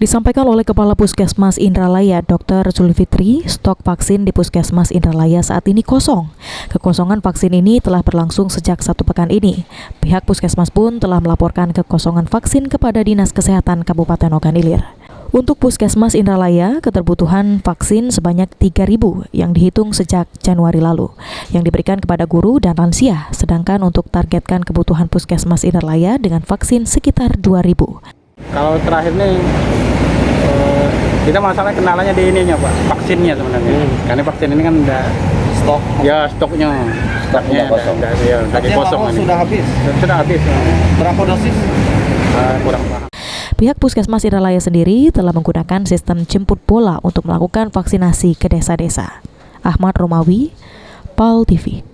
Disampaikan oleh Kepala Puskesmas Indralaya, Dr. Zulfitri, stok vaksin di Puskesmas Indralaya saat ini kosong. Kekosongan vaksin ini telah berlangsung sejak 1 pekan ini. Pihak Puskesmas pun telah melaporkan kekosongan vaksin kepada Dinas Kesehatan Kabupaten Ogan Ilir. Untuk Puskesmas Indralaya, keterbutuhan vaksin sebanyak 3.000 yang dihitung sejak Januari lalu, yang diberikan kepada guru dan lansia, sedangkan untuk targetkan kebutuhan Puskesmas Indralaya dengan vaksin sekitar 2.000. Kalau terakhir nih, kita masalah kenalannya di ininya Pak, vaksinnya sebenarnya. Karena vaksin ini kan udah stok. Ya stoknya kosong. Udah kosong. Sudah habis. Sudah habis. Berapa dosis? Kurang paham. Pihak Puskesmas Indralaya sendiri telah menggunakan sistem jemput bola untuk melakukan vaksinasi ke desa-desa. Ahmad Romawi, PAL TV.